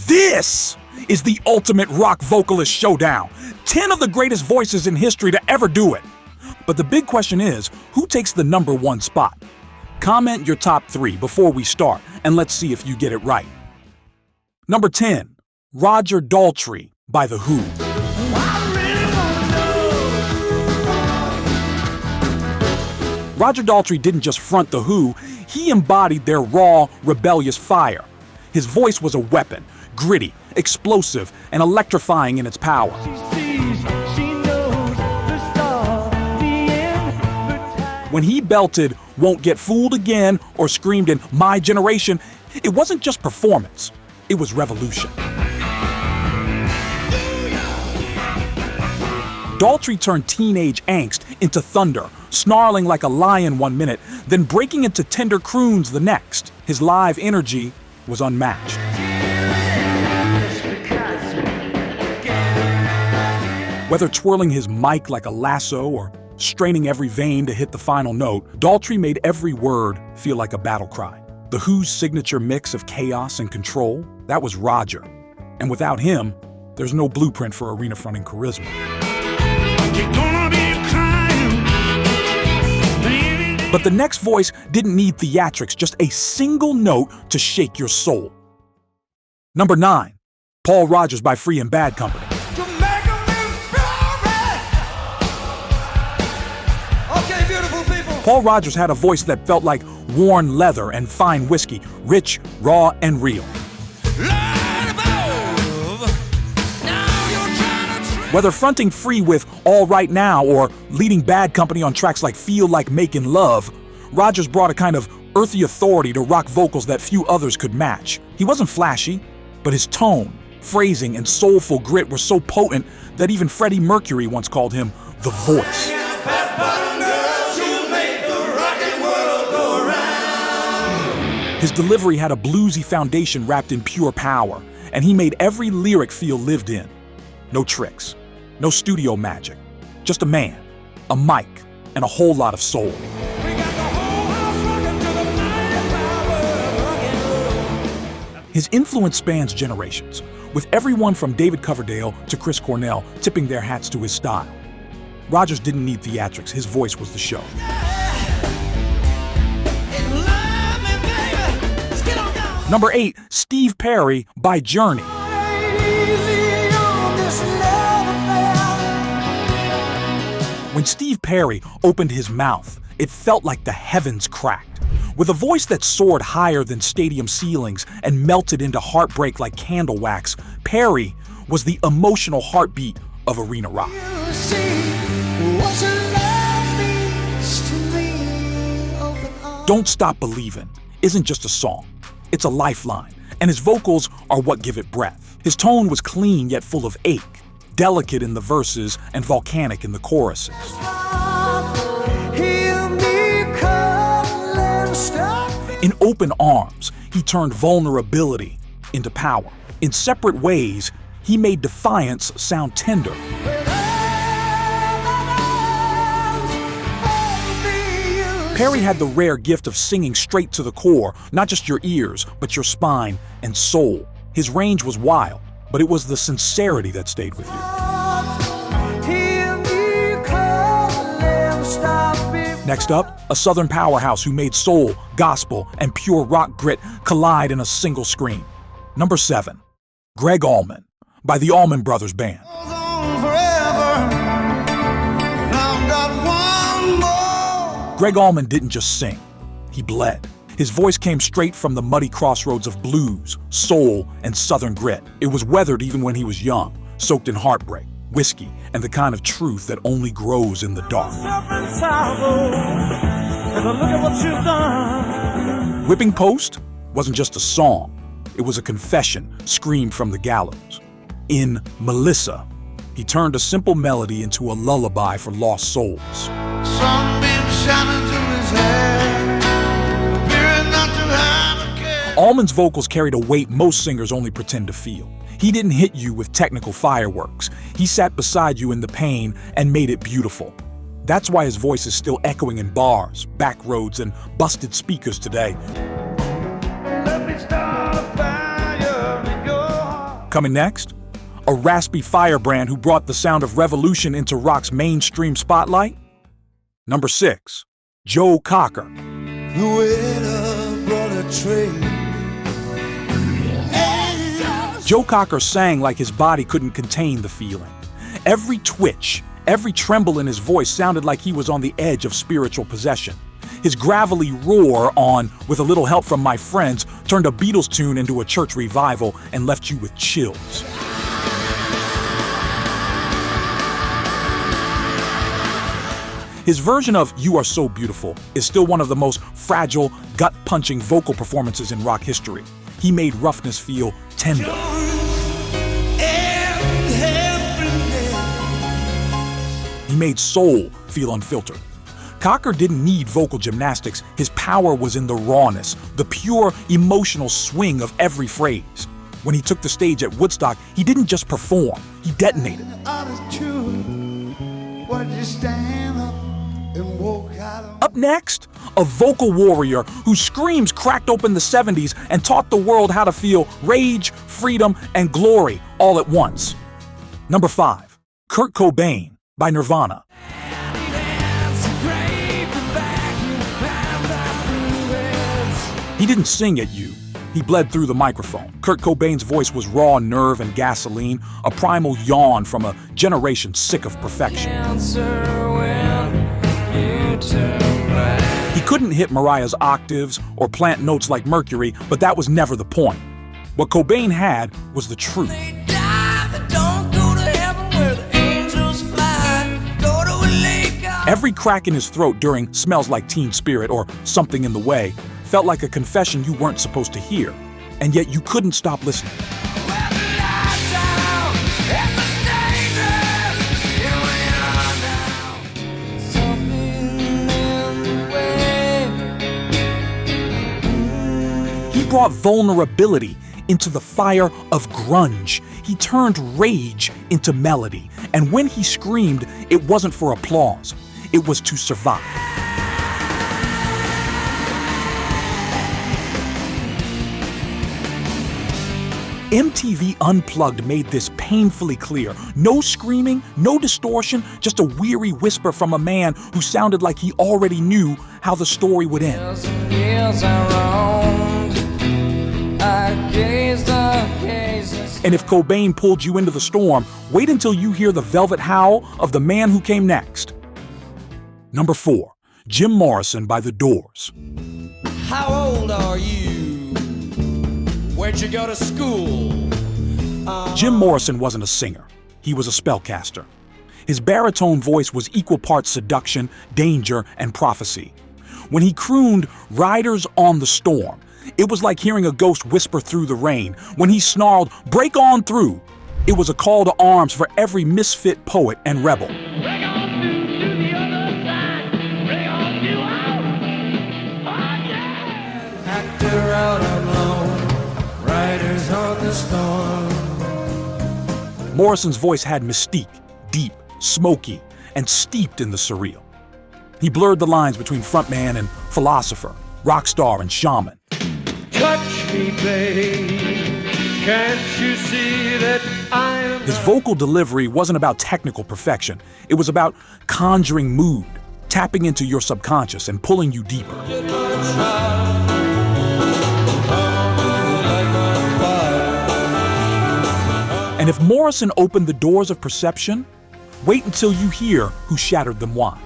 This is the ultimate rock vocalist showdown. 10 of the greatest voices in history to ever do it. But the big question is, who takes the #1 spot? Comment your top 3 before we start, and let's see if you get it right. Number 10, Roger Daltrey by The Who. Roger Daltrey didn't just front The Who, he embodied their raw, rebellious fire. His voice was a weapon, gritty, explosive, and electrifying in its power. When he belted "Won't Get Fooled Again" or screamed in "My Generation," it wasn't just performance, it was revolution. Daltrey turned teenage angst into thunder, snarling like a lion one minute, then breaking into tender croons the next. His live energy was unmatched. Whether twirling his mic like a lasso or straining every vein to hit the final note, Daltrey made every word feel like a battle cry. The Who's signature mix of chaos and control, that was Roger. And without him, there's no blueprint for arena fronting charisma. But the next voice didn't need theatrics, just a single note to shake your soul. Number 9, Paul Rodgers by Free and Bad Company. Paul Rodgers had a voice that felt like worn leather and fine whiskey, rich, raw, and real. Whether fronting Free with All Right Now or leading Bad Company on tracks like Feel Like Making Love, Rodgers brought a kind of earthy authority to rock vocals that few others could match. He wasn't flashy, but his tone, phrasing, and soulful grit were so potent that even Freddie Mercury once called him the Voice. His delivery had a bluesy foundation wrapped in pure power, and he made every lyric feel lived in. No tricks, no studio magic, just a man, a mic, and a whole lot of soul. His influence spans generations, with everyone from David Coverdale to Chris Cornell tipping their hats to his style. Rodgers didn't need theatrics, his voice was the show. Number 8, Steve Perry by Journey. When Steve Perry opened his mouth, it felt like the heavens cracked. With a voice that soared higher than stadium ceilings and melted into heartbreak like candle wax, Perry was the emotional heartbeat of arena rock. Don't Stop Believin' isn't just a song, it's a lifeline, and his vocals are what give it breath. His tone was clean yet full of ache, delicate in the verses and volcanic in the choruses. In Open Arms, he turned vulnerability into power. In separate ways, he made defiance sound tender. Perry had the rare gift of singing straight to the core, not just your ears, but your spine and soul. His range was wild, but it was the sincerity that stayed with you. Next up, a Southern powerhouse who made soul, gospel, and pure rock grit collide in a single scream. Number 7, Gregg Allman by the Allman Brothers Band. Gregg Allman didn't just sing, he bled. His voice came straight from the muddy crossroads of blues, soul, and Southern grit. It was weathered even when he was young, soaked in heartbreak, whiskey, and the kind of truth that only grows in the dark. Whipping Post wasn't just a song, it was a confession screamed from the gallows. In Melissa, he turned a simple melody into a lullaby for lost souls. Allman's vocals carried a weight most singers only pretend to feel. He didn't hit you with technical fireworks. He sat beside you in the pain and made it beautiful. That's why his voice is still echoing in bars, back roads, and busted speakers today. Coming next, a raspy firebrand who brought the sound of revolution into rock's mainstream spotlight. Number 6, Joe Cocker. The waiter brought a tray. Joe Cocker sang like his body couldn't contain the feeling. Every twitch, every tremble in his voice sounded like he was on the edge of spiritual possession. His gravelly roar on "With a Little Help from My Friends" turned a Beatles tune into a church revival and left you with chills. His version of "You Are So Beautiful" is still one of the most fragile, gut-punching vocal performances in rock history. He made roughness feel tender. He made soul feel unfiltered. Cocker didn't need vocal gymnastics. His power was in the rawness, the pure emotional swing of every phrase. When he took the stage at Woodstock, he didn't just perform, he detonated. Up next, a vocal warrior whose screams cracked open the 70s and taught the world how to feel rage, freedom, and glory all at once. Number 5, Kurt Cobain by Nirvana. He didn't sing at you. He bled through the microphone. Kurt Cobain's voice was raw nerve and gasoline, a primal yawn from a generation sick of perfection. He couldn't hit Mariah's octaves or plant notes like Mercury, but that was never the point. What Cobain had was the truth. Every crack in his throat during "Smells Like Teen Spirit" or "Something in the Way" felt like a confession you weren't supposed to hear, and yet you couldn't stop listening. He brought vulnerability into the fire of grunge. He turned rage into melody, and when he screamed, it wasn't for applause. It was to survive. MTV Unplugged made this painfully clear. No screaming, no distortion, just a weary whisper from a man who sounded like he already knew how the story would end. And if Cobain pulled you into the storm, wait until you hear the velvet howl of the man who came next. Number 4, Jim Morrison by The Doors. How old are you? Where'd you go to school? Jim Morrison wasn't a singer. He was a spellcaster. His baritone voice was equal parts seduction, danger, and prophecy. When he crooned "Riders on the Storm," it was like hearing a ghost whisper through the rain. When he snarled "Break on through," it was a call to arms for every misfit poet and rebel. Break on through to the other side. Break on through out. Oh, yeah. Actor out alone. Riders on the storm. Morrison's voice had mystique, deep, smoky, and steeped in the surreal. He blurred the lines between frontman and philosopher, rock star and shaman. Touch me, babe. Can't you see that I am... His vocal delivery wasn't about technical perfection. It was about conjuring mood, tapping into your subconscious and pulling you deeper. And if Morrison opened the doors of perception, wait until you hear who shattered them wide.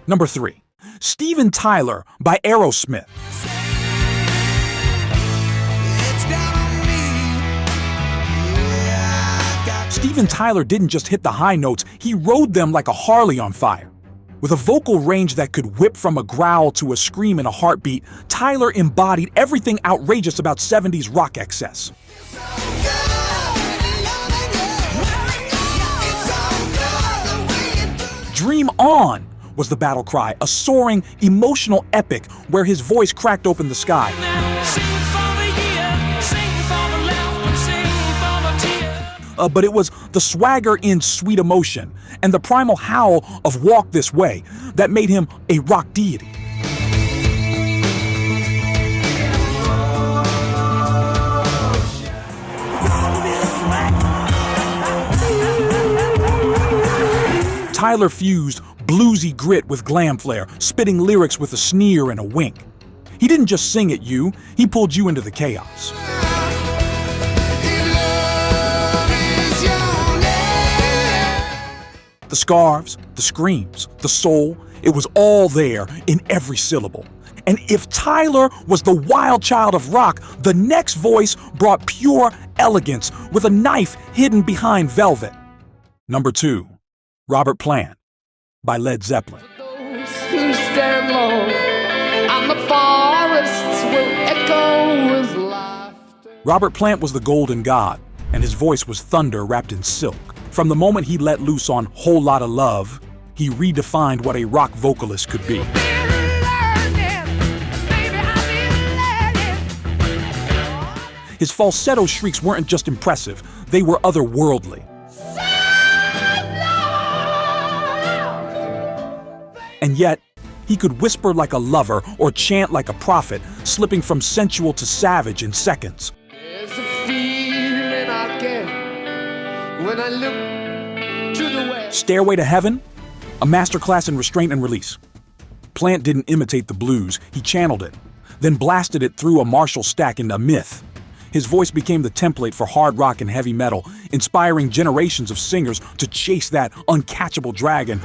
Number 3, Steven Tyler by Aerosmith. Steven Tyler didn't just hit the high notes, he rode them like a Harley on fire. With a vocal range that could whip from a growl to a scream in a heartbeat, Tyler embodied everything outrageous about 70s rock excess. "Dream On" was the battle cry, a soaring, emotional epic where his voice cracked open the sky. But it was the swagger in "Sweet Emotion" and the primal howl of "Walk This Way" that made him a rock deity. Tyler fused bluesy grit with glam flair, spitting lyrics with a sneer and a wink. He didn't just sing at you, he pulled you into the chaos. The scarves, the screams, the soul, it was all there in every syllable. And if Tyler was the wild child of rock, the next voice brought pure elegance with a knife hidden behind velvet. Number 2, Robert Plant by Led Zeppelin. Those who stand low on the forests will echo with laughter. Robert Plant was the golden god, and his voice was thunder wrapped in silk. From the moment he let loose on Whole Lotta Love, he redefined what a rock vocalist could be. His falsetto shrieks weren't just impressive, they were otherworldly. And yet, he could whisper like a lover or chant like a prophet, slipping from sensual to savage in seconds. There's a feeling I get when I look to the west. Stairway to Heaven, a masterclass in restraint and release. Plant didn't imitate the blues, he channeled it, then blasted it through a Marshall stack into myth. His voice became the template for hard rock and heavy metal, inspiring generations of singers to chase that uncatchable dragon.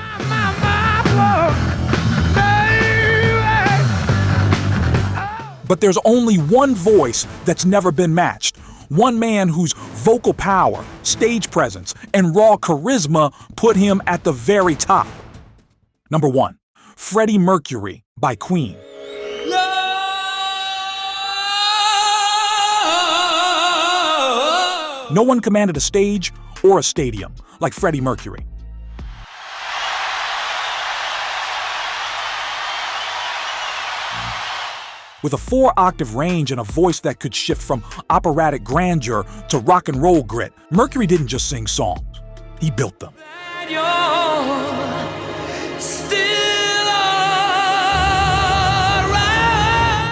But there's only one voice that's never been matched. One man whose vocal power, stage presence, and raw charisma put him at the very top. Number 1, Freddie Mercury by Queen. No one commanded a stage or a stadium like Freddie Mercury. With a 4-octave range and a voice that could shift from operatic grandeur to rock and roll grit, Mercury didn't just sing songs, he built them.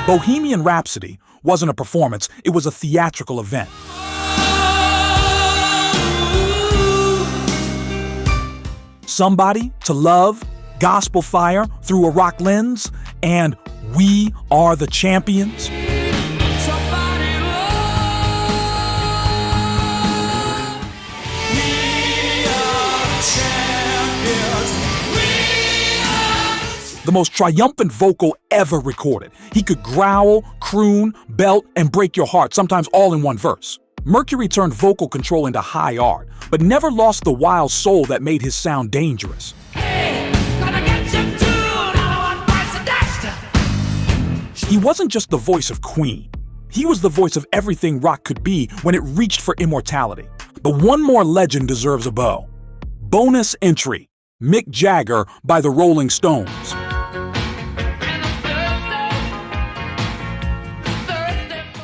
Bohemian Rhapsody wasn't a performance, it was a theatrical event. Somebody to Love, Gospel Fire Through a Rock Lens, and We Are the Champions. The most triumphant vocal ever recorded. He could growl, croon, belt, and break your heart, sometimes all in one verse. Mercury turned vocal control into high art, but never lost the wild soul that made his sound dangerous. He wasn't just the voice of Queen. He was the voice of everything rock could be when it reached for immortality. But one more legend deserves a bow. Bonus entry, Mick Jagger by the Rolling Stones.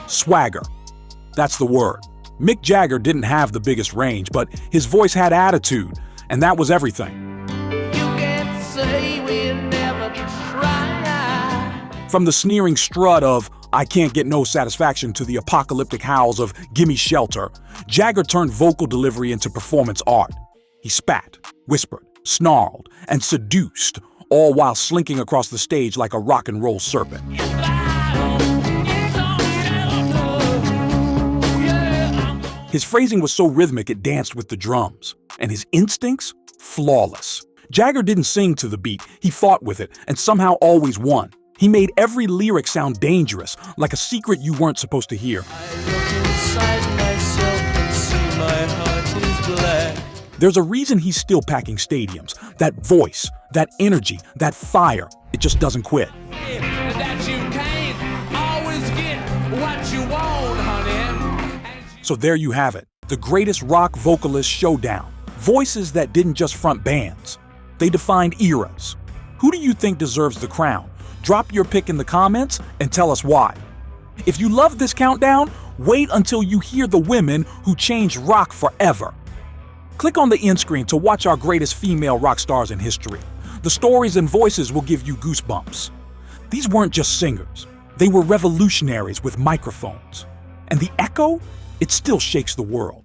Swagger. That's the word. Mick Jagger didn't have the biggest range, but his voice had attitude, and that was everything. From the sneering strut of I Can't Get No Satisfaction to the apocalyptic howls of Gimme Shelter, Jagger turned vocal delivery into performance art. He spat, whispered, snarled, and seduced, all while slinking across the stage like a rock and roll serpent. His phrasing was so rhythmic it danced with the drums, and his instincts, flawless. Jagger didn't sing to the beat, he fought with it, and somehow always won. He made every lyric sound dangerous, like a secret you weren't supposed to hear. There's a reason he's still packing stadiums. That voice, that energy, that fire, it just doesn't quit. So there you have it, the greatest rock vocalist showdown. Voices that didn't just front bands, they defined eras. Who do you think deserves the crown? Drop your pick in the comments and tell us why. If you love this countdown, wait until you hear the women who changed rock forever. Click on the end screen to watch our greatest female rock stars in history. The stories and voices will give you goosebumps. These weren't just singers, they were revolutionaries with microphones. And the echo, it still shakes the world.